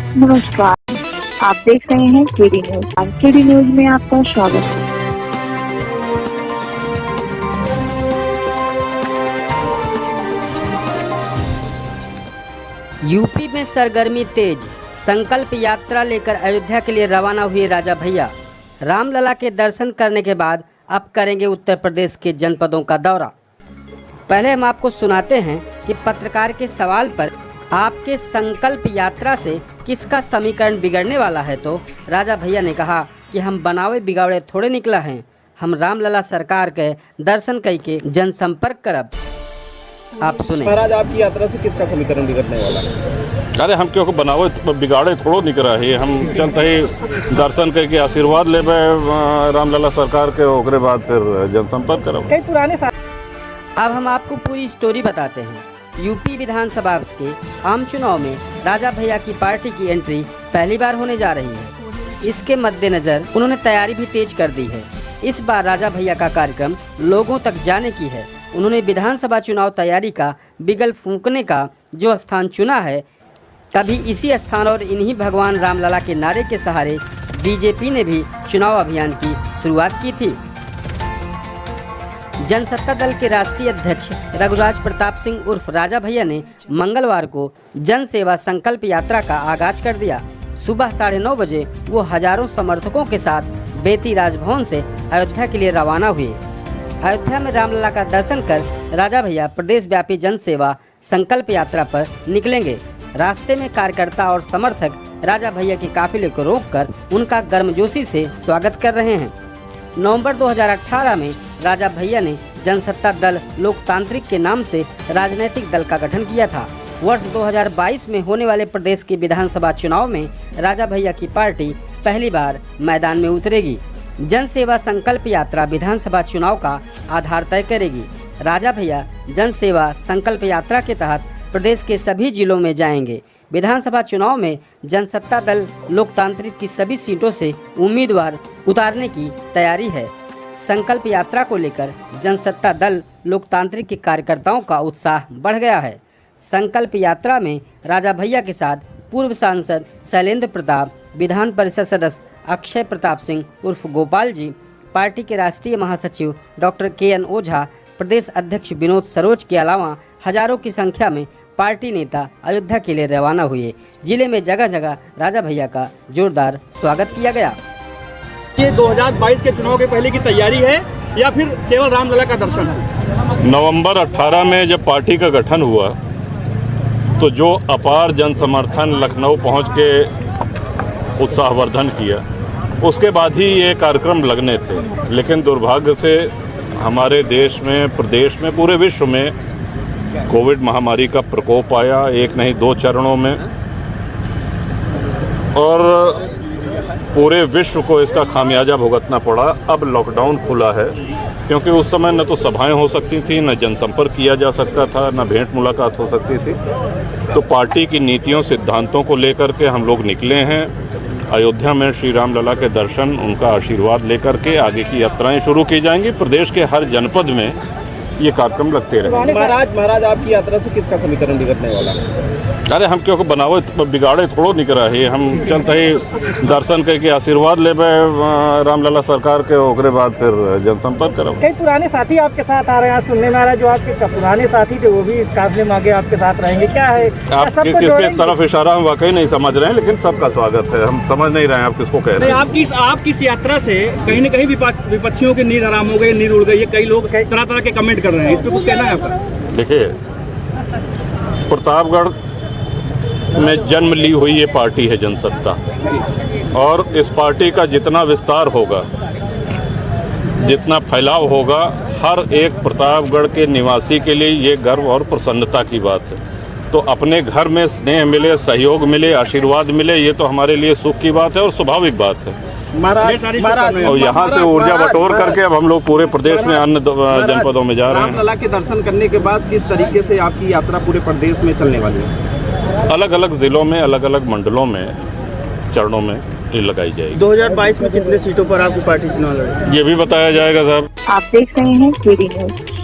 नमस्कार, आप देख रहे हैं केडी न्यूज। केडी न्यूज में आपका स्वागत है। यूपी में सरगर्मी तेज, संकल्प यात्रा लेकर अयोध्या के लिए रवाना हुए राजा भैया। रामलला के दर्शन करने के बाद अब करेंगे उत्तर प्रदेश के जनपदों का दौरा। पहले हम आपको सुनाते हैं कि पत्रकार के सवाल पर आपके संकल्प यात्रा से किसका समीकरण बिगड़ने वाला है, तो राजा भैया ने कहा कि हम बनावे बिगाड़े थोड़े निकला हैं, हम रामलला सरकार के दर्शन करके जनसंपर्क करब। आप सुने। महाराज, आपकी यात्रा से किसका समीकरण बिगड़ने वाला है? अरे हम क्यों बनावे बिगाड़े थोड़ो निकल रहे, हम चलते ही दर्शन करके आशीर्वाद लेबे रामलला सरकार के, ओकरे बाद फिर जनसंपर्क करब। कई पुराने अब हम आपको पूरी स्टोरी बताते हैं। यूपी विधानसभा के आम चुनाव में राजा भैया की पार्टी की एंट्री पहली बार होने जा रही है। इसके मद्देनजर उन्होंने तैयारी भी तेज कर दी है। इस बार राजा भैया का कार्यक्रम लोगों तक जाने की है। उन्होंने विधानसभा चुनाव तैयारी का बिगल फूंकने का जो स्थान चुना है, कभी इसी स्थान और इन्हीं भगवान रामलला के नारे के सहारे बीजेपी ने भी चुनाव अभियान की शुरुआत की थी। जनसत्ता दल के राष्ट्रीय अध्यक्ष रघुराज प्रताप सिंह उर्फ राजा भैया ने मंगलवार को जन सेवा संकल्प यात्रा का आगाज कर दिया। सुबह 9:30 बजे वो हजारों समर्थकों के साथ बेती राजभवन से अयोध्या के लिए रवाना हुए। अयोध्या में रामलला का दर्शन कर राजा भैया प्रदेश व्यापी जन सेवा संकल्प यात्रा पर निकलेंगे। रास्ते में कार्यकर्ता और समर्थक राजा भैया के काफिले को रोककर उनका गर्मजोशी से स्वागत कर रहे हैं। नवंबर 2018 में राजा भैया ने जनसत्ता दल लोकतांत्रिक के नाम से राजनीतिक दल का गठन किया था। वर्ष 2022 में होने वाले प्रदेश के विधानसभा चुनाव में राजा भैया की पार्टी पहली बार मैदान में उतरेगी। जन सेवा संकल्प यात्रा विधानसभा चुनाव का आधार तय करेगी। राजा भैया जन सेवा संकल्प यात्रा के तहत प्रदेश के सभी जिलों में जाएंगे। विधानसभा चुनाव में जनसत्ता दल लोकतांत्रिक की सभी सीटों से उम्मीदवार उतारने की तैयारी है। संकल्प यात्रा को लेकर जनसत्ता दल लोकतांत्रिक के कार्यकर्ताओं का उत्साह बढ़ गया है। संकल्प यात्रा में राजा भैया के साथ पूर्व सांसद शैलेंद्र प्रताप, विधान परिषद सदस्य अक्षय प्रताप सिंह उर्फ गोपाल जी, पार्टी के राष्ट्रीय महासचिव डॉक्टर KN ओझा, प्रदेश अध्यक्ष विनोद सरोज के अलावा हजारों की संख्या में पार्टी नेता अयोध्या के लिए रवाना हुए। जिले में जगह जगह राजा भैया का जोरदार स्वागत किया गया। ये 2022 के चुनाव के पहले की तैयारी है या फिर केवल रामलला का दर्शन है? नवंबर 18 में जब पार्टी का गठन हुआ तो जो अपार जन समर्थन लखनऊ पहुंच के उत्साहवर्धन किया, उसके बाद ही ये कार्यक्रम लगने थे। लेकिन दुर्भाग्य से हमारे देश में, प्रदेश में, पूरे विश्व में कोविड महामारी का प्रकोप आया, एक नहीं 2 चरणों में, और पूरे विश्व को इसका खामियाजा भुगतना पड़ा। अब लॉकडाउन खुला है, क्योंकि उस समय न तो सभाएं हो सकती थी, न जनसंपर्क किया जा सकता था, न भेंट मुलाकात हो सकती थी। तो पार्टी की नीतियों सिद्धांतों को लेकर के हम लोग निकले हैं। अयोध्या में श्री रामलला के दर्शन, उनका आशीर्वाद लेकर के आगे की यात्राएं शुरू की जाएंगी। प्रदेश के हर जनपद में ये कार्यक्रम लगते रहे। महाराज, आपकी यात्रा से किसका समीकरण बिगड़ने वाला है? अरे हम क्यों बनावे बिगाड़े थोड़ो निकल रहे, हम चलते ही दर्शन करके आशीर्वाद लेबे रामलला सरकार के, ओकरे बाद फिर जनसंपर्क करब। कई पुराने साथी आपके साथ आ रहे हैं, सुनने में आ रहा है जो आपके पुराने साथी थे वो भी इस काफिले में आगे आपके साथ रहेंगे, क्या है? आप किसके तरफ इशारा हम वाकई नहीं समझ रहे हैं, लेकिन सबका स्वागत है। हम समझ नहीं रहे हैं आप किसको कह रहे हैं। आपकी इस यात्रा से कहीं न कहीं विपक्षियों की नींद हराम हो गई, नींद उड़ गई, कई लोग तरह तरह के कमेंट कर रहे हैं, इस पे कुछ कहना है आपका? देखिए, प्रतापगढ़ में जन्म ली हुई ये पार्टी है जनसत्ता, और इस पार्टी का जितना विस्तार होगा, जितना फैलाव होगा, हर एक प्रतापगढ़ के निवासी के लिए ये गर्व और प्रसन्नता की बात है। तो अपने घर में स्नेह मिले, सहयोग मिले, आशीर्वाद मिले, ये तो हमारे लिए सुख की बात है और स्वाभाविक बात है। और यहाँ से ऊर्जा बटोर करके अब हम लोग पूरे प्रदेश में अन्य जनपदों में जा रहे हैं। रामलला के दर्शन करने के बाद किस तरीके से आपकी यात्रा पूरे प्रदेश में चलने वाली है? अलग अलग जिलों में, अलग अलग मंडलों में, चरणों में ये लगाई जाएगी। 2022 में कितने सीटों पर आपकी पार्टी चुनाव लड़ेगी, ये भी बताया जाएगा साहब। आप देख रहे हैं केडी न्यूज।